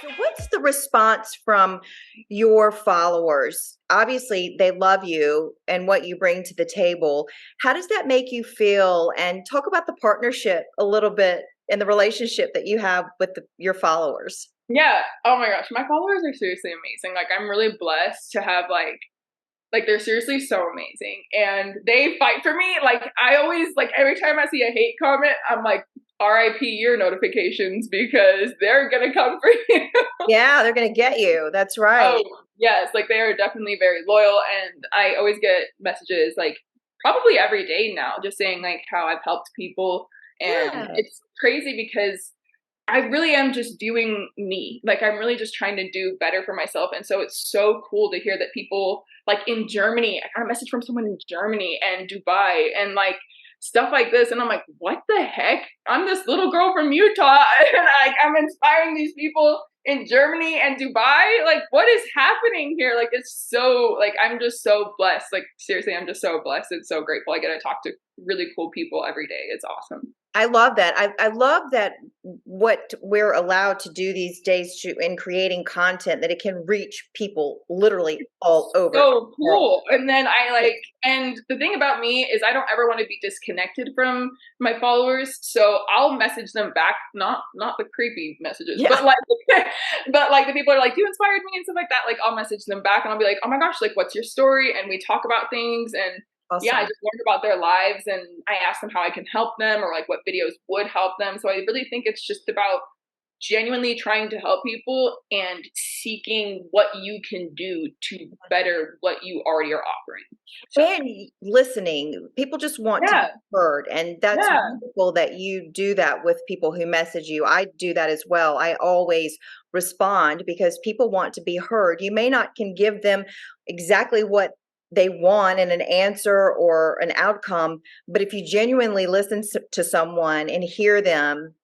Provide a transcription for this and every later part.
So what's the response from your followers? Obviously, they love you and what you bring to the table. How does that make you feel? And talk about the partnership a little bit and the relationship that you have with your followers. Yeah. Oh my gosh, my followers are seriously amazing. Like I'm really blessed to have like they're seriously so amazing and they fight for me. Like I always like every time I see a hate comment, I'm like RIP your notifications because they're gonna come for you. Yeah, they're going to get you. That's Oh, right. yes, like they are definitely very loyal and I always get messages like probably every day now just saying like how I've helped people and Yeah. it's crazy because I really am just doing me. Like I'm really just trying to do better for myself. And so it's so cool to hear that people like in Germany, I got a message from someone in Germany and Dubai and like stuff like this. And I'm like, what the heck? I'm this little girl from Utah and I'm inspiring these people in Germany and Dubai. Like what is happening here? Like it's so like I'm just so blessed. Like seriously, I'm just so blessed and so grateful. I get to talk to really cool people every day. It's awesome. I love that. I love that what we're allowed to do these days in creating content that it can reach people literally all over So the world. cool. And then I like, and the thing about me is I don't ever want to be disconnected from my followers. So I'll message them back, not the creepy messages, Yeah. but like, but like the people are like, you inspired me and stuff like that. Like I'll message them back and I'll be like, oh my gosh, like what's your story? And we talk about things and yeah, I Awesome. just learned about their lives and I ask them how I can help them or like what videos would help them. So I really think it's just about genuinely trying to help people and seeking what you can do to better what you already are offering. So, And listening. People just want to be yeah, heard. And that's yeah, wonderful that you do that with people who message you. I do that as well. I always respond because people want to be heard. You may not can give them exactly what they want in an answer or an outcome, but if you genuinely listen to someone and hear them,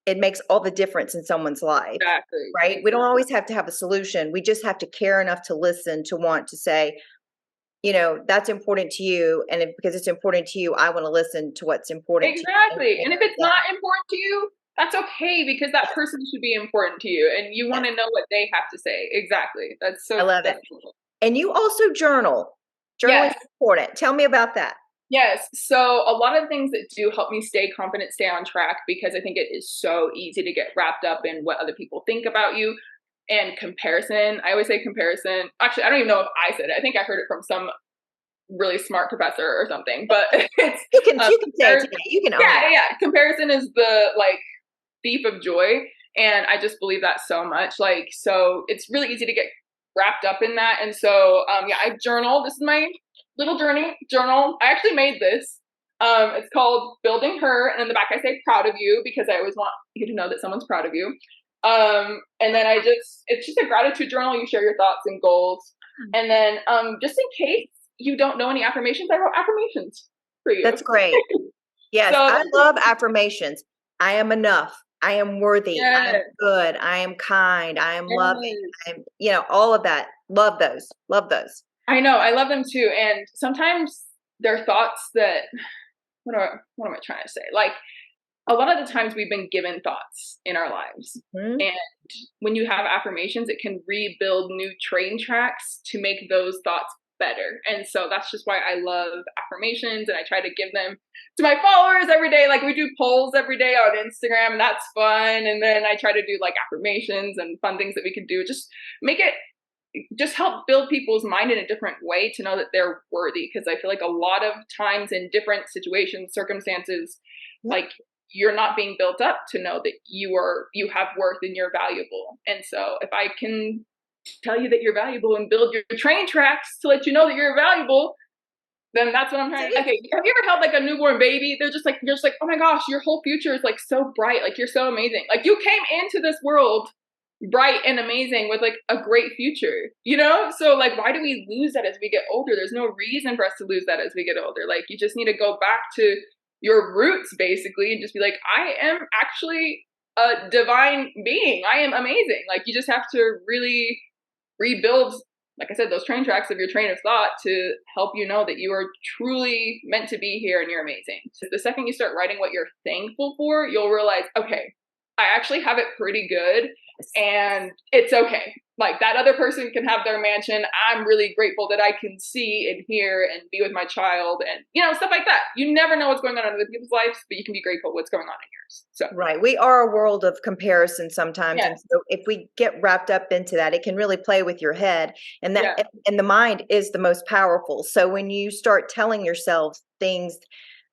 it makes all the difference in someone's life, exactly, right? We don't exactly, always have to have a solution. We just have to care enough to listen, to want to say, that's important to you. And because it's important to you, I want to listen to what's important to you and exactly. And if share. it's Yeah. not important to you, that's okay because that person should be important to you and you want Yes. to know what they have to say. Exactly. I love it. That's cool. And you also journal. Journaling Yes. is important. Tell me about that. Yes. So a lot of things that do help me stay confident, stay on track, because I think it is so easy to get wrapped up in what other people think about you and comparison. I always say comparison. Actually, I don't even know if I said it. I think I heard it from some really smart professor or something, but it's You can say it comparison. today. You can own Yeah, it. yeah, yeah. Comparison is the like thief of joy. And I just believe that so much. Like, so it's really easy to get wrapped up in that. And so, yeah, I journal. This is my little journal. I actually made this. It's called Building Her. And in the back, I say proud of you because I always want you to know that someone's proud of you. And then it's just a gratitude journal. You share your thoughts and goals. And then, just in case you don't know any affirmations, I wrote affirmations for you. That's great. Yes, So, I love affirmations. I am enough. I am worthy. I am yeah, good. I am kind. I am loving. yes. All of that. Love those. Love those. I know, I love them too, and sometimes they're thoughts that what am I trying to say? Like, a lot of the times we've been given thoughts in our lives, Mhm. and when you have affirmations, it can rebuild new train tracks to make those thoughts better, and so that's just why I love affirmations, and I try to give them to my followers every day. Like, we do polls every day on Instagram, and that's fun, and then I try to do, like, affirmations and fun things that we can do, make it just help build people's mind in a different way to know that they're worthy because I feel like a lot of times in different situations circumstances Yep. like you're not being built up to know that you have worth and you're valuable. And so if I can tell you that you're valuable and build your train tracks to let you know that you're valuable, then that's what I'm trying to. Okay, have you ever held like a newborn baby? You're just like, oh my gosh, your whole future is like so bright, like you're so amazing, like you came into this world bright and amazing with like a great future, you know? So like why do we lose that as we get older? There's no reason for us to lose that as we get older. Like you just need to go back to your roots basically and just be like, I am actually a divine being. I am amazing. Like you just have to really rebuild like I said, those train tracks of your train of thought to help you know that you are truly meant to be here and you're amazing. So the second you start writing what you're thankful for, you'll realize, okay, I actually have it pretty good and it's okay. Like that other person can have their mansion. I'm really grateful that I can see and hear and be with my child and, stuff like that. You never know what's going on in other people's lives, but you can be grateful what's going on in yours. So, right. We are a world of comparison sometimes. And yes, so if we get wrapped up into that, it can really play with your head. And yeah, and the mind is the most powerful. So when you start telling yourself things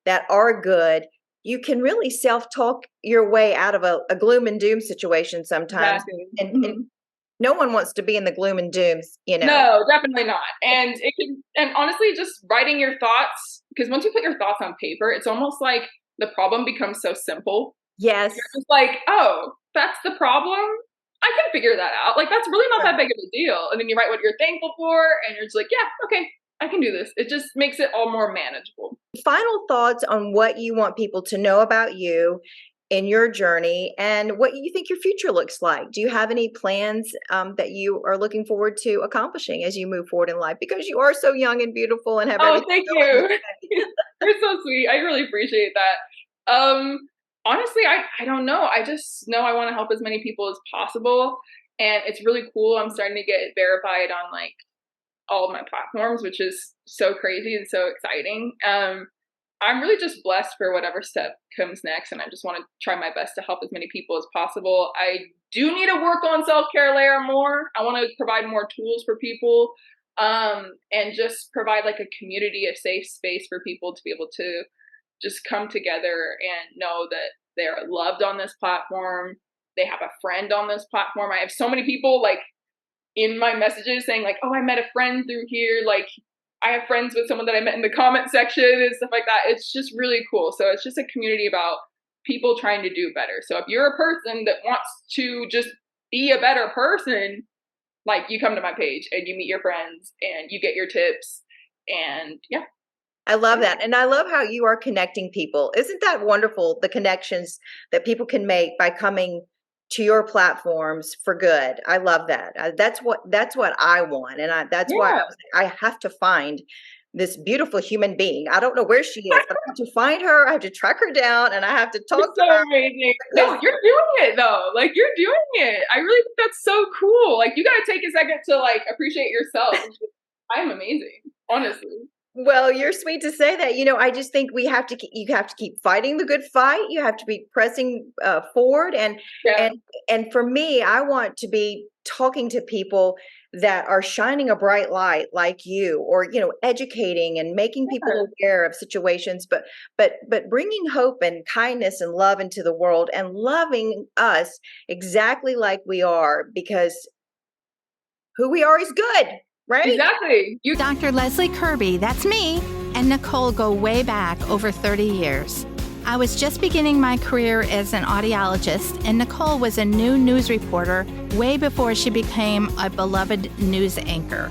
that are good, you can really self-talk your way out of a gloom and doom situation sometimes. exactly. And no one wants to be in the gloom and dooms, No, definitely not. And it can, and honestly, just writing your thoughts, because once you put your thoughts on paper, it's almost like the problem becomes so simple. Yes. You're just like, oh, that's the problem. I can figure that out. Like, that's really not that big of a deal. And then you write what you're thankful for, and you're just like, yeah, okay, I can do this. It just makes it all more manageable. Final thoughts on what you want people to know about you in your journey and what you think your future looks like. Do you have any plans that you are looking forward to accomplishing as you move forward in life? Because you are so young and beautiful and have Oh, everything thank going. you. You're so sweet. I really appreciate that. Honestly, I don't know. I just know I want to help as many people as possible. And it's really cool. I'm starting to get verified on like all of my platforms, which is so crazy and so exciting. I'm really just blessed for whatever step comes next, and I just want to try my best to help as many people as possible. I do need to work on self-care layer more. I want to provide more tools for people, and just provide like a community, a safe space for people to be able to just come together and know that they're loved on this platform. They have a friend on this platform. I have so many people like in my messages saying like, oh, I met a friend through here. Like I have friends with someone that I met in the comment section and stuff like that. It's just really cool. So it's just a community about people trying to do better. So if you're a person that wants to just be a better person, like you come to my page and you meet your friends and you get your tips and yeah. I love that. And I love how you are connecting people. Isn't that wonderful? The connections that people can make by coming to your platforms for good. I love that. That's what I want. And that's why Yeah. I have to find this beautiful human being. I don't know where she is, but I have to find her. I have to track her down and I have to talk It's to so her. amazing. No, you're doing it though. Like you're doing it. I really think that's so cool. Like you got to take a second to like appreciate yourself. I'm amazing, honestly. Well, you're sweet to say that. I just think you have to keep fighting the good fight. You have to be pressing forward, Yeah. and for me, I want to be talking to people that are shining a bright light like you, or educating and making people aware of situations, but bringing hope and kindness and love into the world and loving us exactly like we are, because who we are is good. Right? Exactly. Dr. Leslie Kirby, that's me, and Nicole go way back over 30 years. I was just beginning my career as an audiologist, and Nicole was a new news reporter way before she became a beloved news anchor.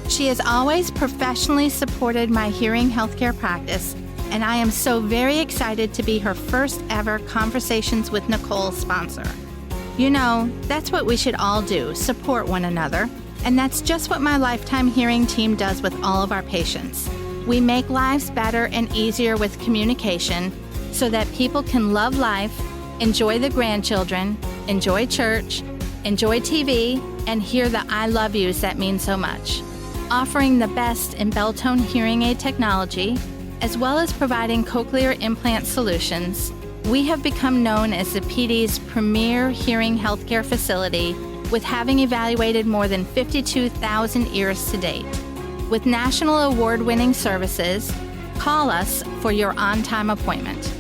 She has always professionally supported my hearing healthcare practice, and I am so very excited to be her first ever Conversations with Nicole sponsor. That's what we should all do, support one another. And that's just what my Lifetime Hearing team does with all of our patients. We make lives better and easier with communication so that people can love life, enjoy the grandchildren, enjoy church, enjoy TV, and hear the I love yous that mean so much. Offering the best in Belltone hearing aid technology, as well as providing cochlear implant solutions, we have become known as the PD's premier hearing healthcare facility, with having evaluated more than 52,000 ears to date. With national award-winning services, call us for your on-time appointment.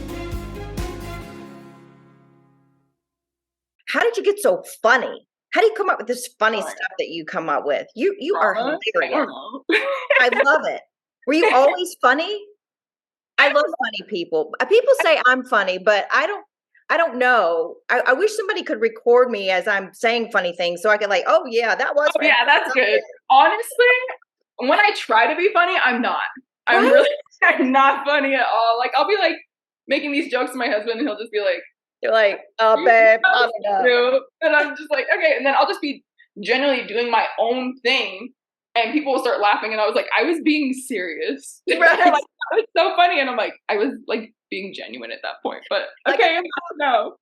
How did you get so funny? How do you come up with this funny stuff that you come up with? You are hilarious. I love it. Were you always funny? I love funny people. People say I'm funny, but I don't know. I wish somebody could record me as I'm saying funny things so I could like, oh yeah, that was funny. Yeah, that's good. Honestly, when I try to be funny, I'm not. I'm not funny at all. Like I'll be like making these jokes to my husband and he'll just be like, you're like, oh babe, I don't know. And I'm just like, okay. And then I'll just be generally doing my own thing. and people will start laughing, and I was like, I was being serious. Right. Like, that was so funny, and I'm like, I was like being genuine at that point, but okay, no.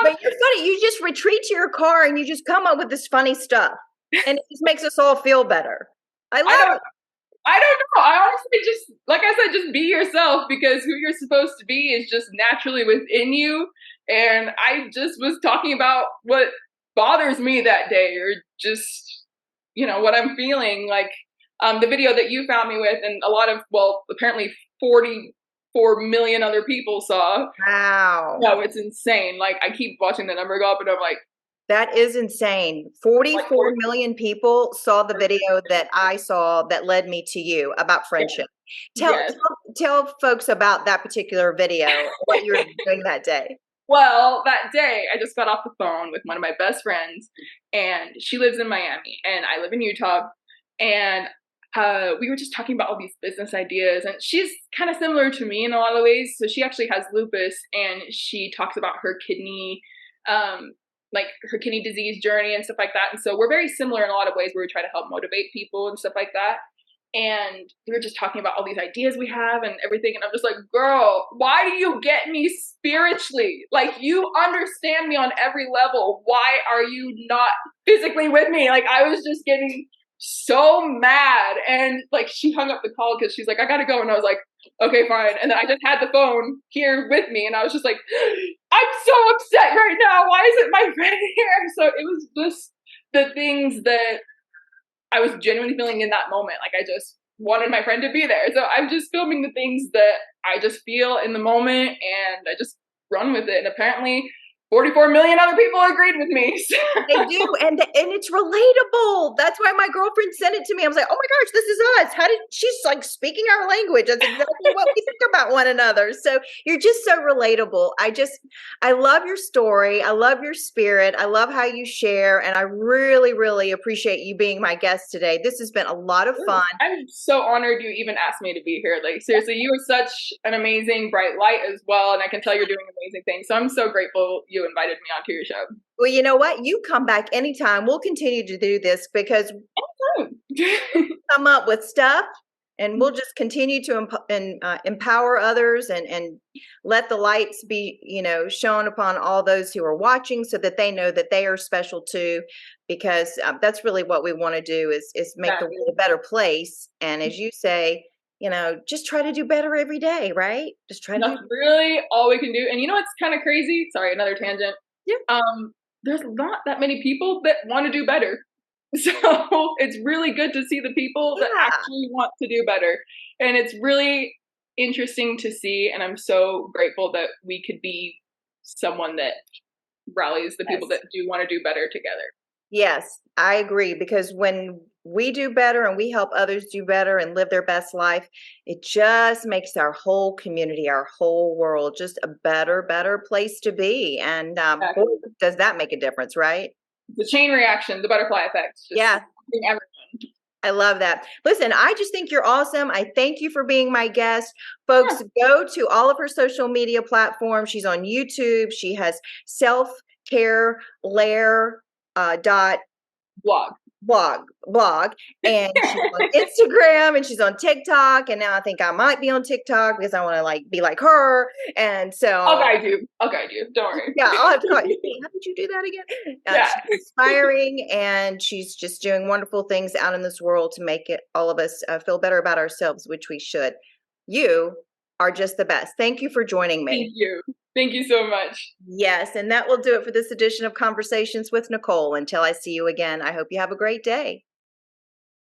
But you're funny. You just retreat to your car and you just come up with this funny stuff, and it just makes us all feel better. I don't know. I honestly just, like I said, just be yourself, because who you're supposed to be is just naturally within you. And I just was talking about what bothers me that day, or just, what I'm feeling. Like the video that you found me with, and a lot of, apparently 44 million other people saw. Wow. No, it's insane. Like, I keep watching the number go up, and I'm like, that is insane. 44 million people saw the video that I saw that led me to you about friendship. Tell folks about that particular video, what you were doing that day. Well, that day I just got off the phone with one of my best friends, and she lives in Miami and I live in Utah, and we were just talking about all these business ideas, and she's kind of similar to me in a lot of ways. So she actually has lupus, and she talks about her kidney, like her kidney disease journey and stuff like that. And so we're very similar in a lot of ways, where we try to help motivate people and stuff like that. And we were just talking about all these ideas we have and everything. And I'm just like, girl, why do you get me spiritually? Like, you understand me on every level. Why are you not physically with me? Like, I was just getting so mad. And like, she hung up the call because she's like, I gotta go. And I was like, okay, fine. And then I just had the phone here with me, and I was just like, I'm so upset right now. Why isn't my friend here? So it was just the things that I was genuinely feeling in that moment. Like, I just wanted my friend to be there. So I'm just filming the things that I just feel in the moment, and I just run with it. And apparently 44 million other people agreed with me. They do, and it's relatable. That's why my girlfriend sent it to me. I was like, oh my gosh, this is us. She's like speaking our language. That's exactly what we think about one another. So you're just so relatable. I love your story. I love your spirit. I love how you share, and I really, really appreciate you being my guest today. This has been a lot of fun. I'm so honored you even asked me to be here. Like, seriously, you are such an amazing bright light as well, and I can tell you're doing amazing things. So I'm so grateful you invited me onto your show. Well, you know what? You come back anytime. We'll continue to do this, because come up with stuff, and we'll just continue to empower others, and let the lights be, shown upon all those who are watching, so that they know that they are special too, because that's really what we want to do is make the world a better place. And as you say, just try to do better every day, right? Just try to. That's really all we can do. And it's kind of crazy. Sorry, another tangent. Yeah. There's not that many people that want to do better. So it's really good to see the people that actually want to do better. And it's really interesting to see. And I'm so grateful that we could be someone that rallies the people that do want to do better together. Yes, I agree, because when we do better and we help others do better and live their best life, it just makes our whole community, our whole world, just a better place to be. And boy, does that make a difference, right? The chain reaction, the butterfly effect. Everyone. I love that. Listen, I just think you're awesome. I thank you for being my guest. Folks, go to all of her social media platforms. She's on YouTube. She has self-care lair blog, and she's on Instagram, and she's on TikTok, and now I think I might be on TikTok because I want to be like her. And so I'll guide you. Don't worry. Yeah, I'll have to call you. How did you do that again? She's inspiring, and she's just doing wonderful things out in this world to make all of us feel better about ourselves, which we should. You are just the best. Thank you for joining me. Thank you so much. Yes, and that will do it for this edition of Conversations with Nicole. Until I see you again, I hope you have a great day.